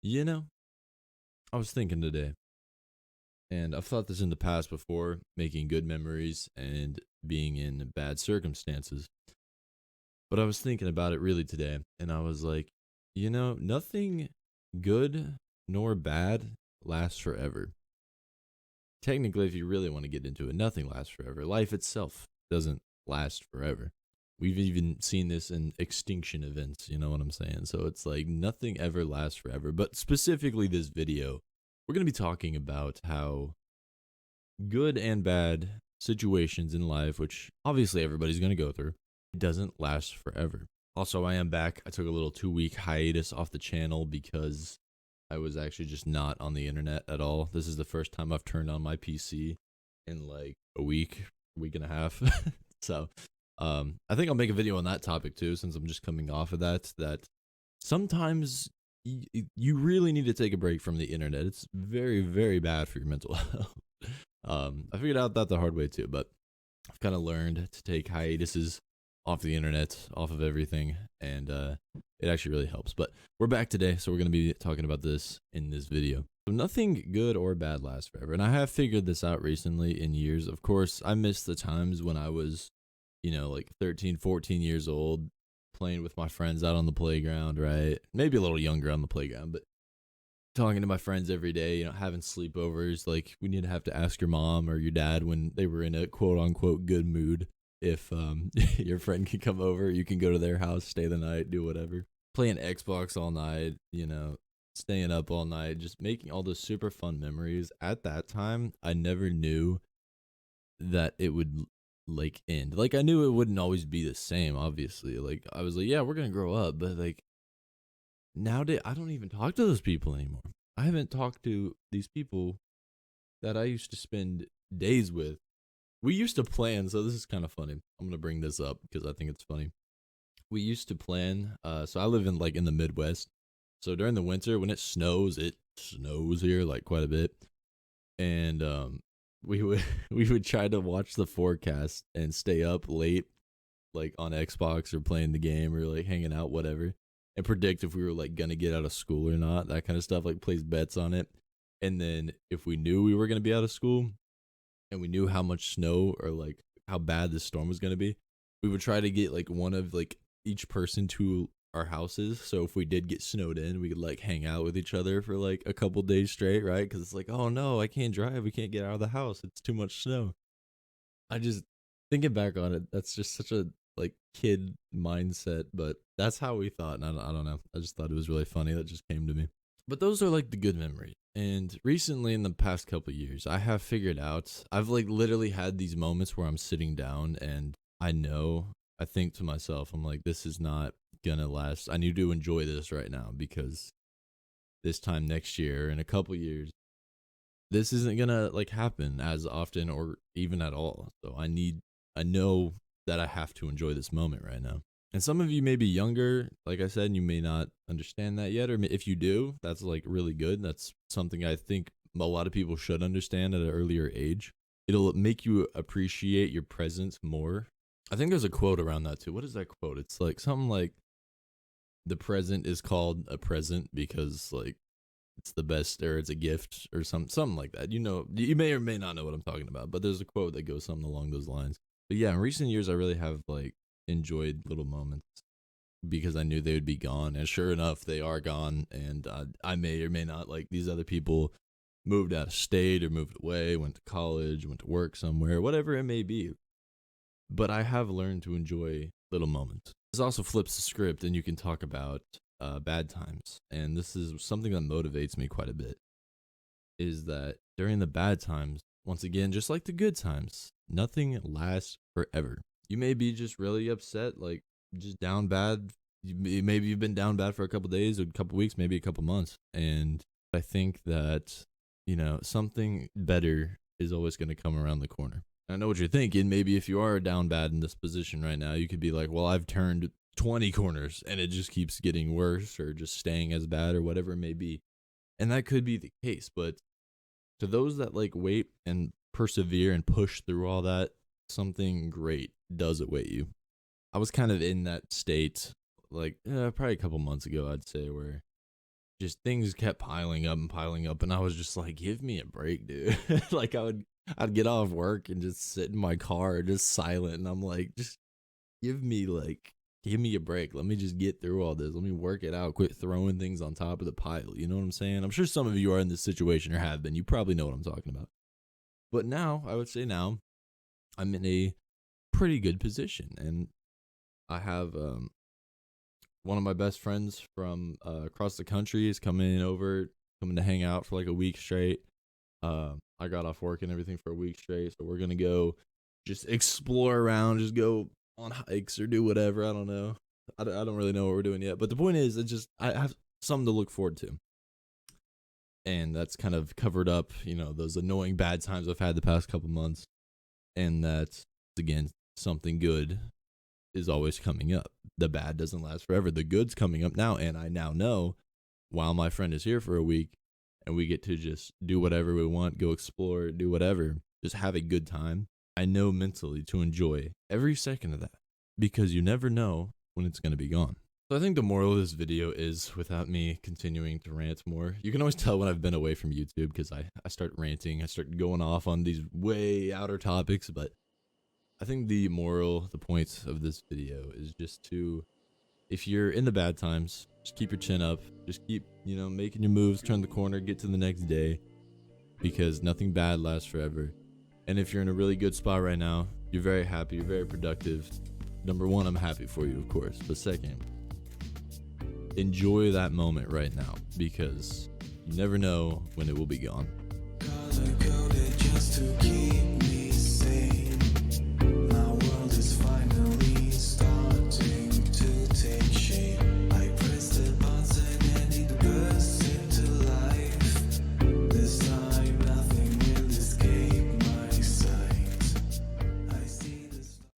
You know, I was thinking today, and I've thought this in the past before, making good memories and being in bad circumstances. But I was thinking about it really today, and I was like, nothing good nor bad lasts forever. Technically, if you really want to get into it, nothing lasts forever. Life itself doesn't last forever. We've even seen this in extinction events, you know what I'm saying? So it's like nothing ever lasts forever. But specifically, this video, we're going to be talking about how good and bad situations in life, which obviously everybody's going to go through, it doesn't last forever. Also, I am back. I took a little 2 week hiatus off the channel because I was actually just not on the internet at all. This is the first time I've turned on my PC in like a week and a half. So, I think I'll make a video on that topic too, since I'm just coming off of that. That sometimes you really need to take a break from the internet. It's very, very bad for your mental health. I figured out that the hard way too, but I've kind of learned to take hiatuses off the internet, off of everything, and it actually really helps. But we're back today, so we're going to be talking about this in this video. So nothing good or bad lasts forever, and I have figured this out recently in years. Of course, I miss the times when I was, like 13, 14 years old, playing with my friends out on the playground, right? Maybe a little younger on the playground, but talking to my friends every day, having sleepovers. Like, we need to have to ask your mom or your dad when they were in a quote unquote good mood if your friend can come over, you can go to their house, stay the night, do whatever. Playing Xbox all night, staying up all night, just making all those super fun memories. At that time, I never knew that it would like end. Like, I knew it wouldn't always be the same, obviously. Like, I was like, yeah, we're gonna grow up, but like nowadays I don't even talk to those people anymore. I haven't talked to these people that I used to spend days with. We used to plan, so this is kind of funny. I'm gonna bring this up because I think it's funny. We used to plan. So I live in like in the Midwest. So during the winter, when it snows here like quite a bit, and we would we would try to watch the forecast and stay up late, like on Xbox or playing the game or like hanging out, whatever, and predict if we were like gonna get out of school or not. That kind of stuff. Like place bets on it, and then if we knew we were gonna be out of school, and we knew how much snow or like how bad the storm was going to be, we would try to get like one of like each person to our houses. So if we did get snowed in, we could like hang out with each other for like a couple days straight, right? Because it's like, oh no, I can't drive. We can't get out of the house. It's too much snow. I just thinking back on it, that's just such a like kid mindset, but that's how we thought. And I don't know. I just thought it was really funny. That just came to me. But those are like the good memories. And recently, in the past couple years, I have figured out, I've like literally had these moments where I'm sitting down and I think to myself, I'm like, this is not gonna last. I need to enjoy this right now because this time next year, in a couple years, this isn't gonna like happen as often or even at all. So I know that I have to enjoy this moment right now. And some of you may be younger, like I said, and you may not understand that yet. Or if you do, that's like really good. That's something I think a lot of people should understand at an earlier age. It'll make you appreciate your presence more. I think there's a quote around that too. What is that quote? It's like something like the present is called a present because like it's the best or it's a gift or something like that. You may or may not know what I'm talking about, but there's a quote that goes something along those lines. But yeah, in recent years I really have like enjoyed little moments because I knew they would be gone, and sure enough, they are gone. And I may or may not like these other people moved out of state or moved away, went to college, went to work somewhere, whatever it may be. But I have learned to enjoy little moments. This also flips the script, and you can talk about bad times. And this is something that motivates me quite a bit. Is that during the bad times, once again, just like the good times, nothing lasts forever. You may be just really upset, like just down bad. Maybe you've been down bad for a couple days or a couple weeks, maybe a couple months. And I think that, something better is always going to come around the corner. I know what you're thinking. Maybe if you are down bad in this position right now, you could be like, well, I've turned 20 corners and it just keeps getting worse or just staying as bad or whatever it may be. And that could be the case. But to those that like wait and persevere and push through all that, something great does await you. I was kind of in that state like probably a couple months ago, I'd say, where just things kept piling up and piling up, and I was just like, give me a break, dude. Like I'd get off work and just sit in my car just silent, and I'm like, just give me a break. Let me just get through all this. Let me work it out. Quit throwing things on top of the pile. You know what I'm saying? I'm sure some of you are in this situation or have been. You probably know what I'm talking about. But now, I would say now, I'm in a pretty good position, and I have one of my best friends from across the country is coming to hang out for like a week straight. I got off work and everything for a week straight, so we're gonna go just explore around, just go on hikes or do whatever. I don't know. I don't really know what we're doing yet. But the point is, I have something to look forward to, and that's kind of covered up, those annoying bad times I've had the past couple months, and that's again something good is always coming up. The bad doesn't last forever. The good's coming up now, and I now know while my friend is here for a week and we get to just do whatever we want, go explore, do whatever, just have a good time. I know mentally to enjoy every second of that because you never know when it's going to be gone. So I think the moral of this video is, without me continuing to rant more, you can always tell when I've been away from YouTube because I start ranting, I start going off on these way outer topics, but I think the point of this video is just to, if you're in the bad times, just keep your chin up. Just keep, making your moves, turn the corner, get to the next day, because nothing bad lasts forever. And if you're in a really good spot right now, you're very happy, you're very productive. Number one, I'm happy for you, of course. But second, enjoy that moment right now, because you never know when it will be gone.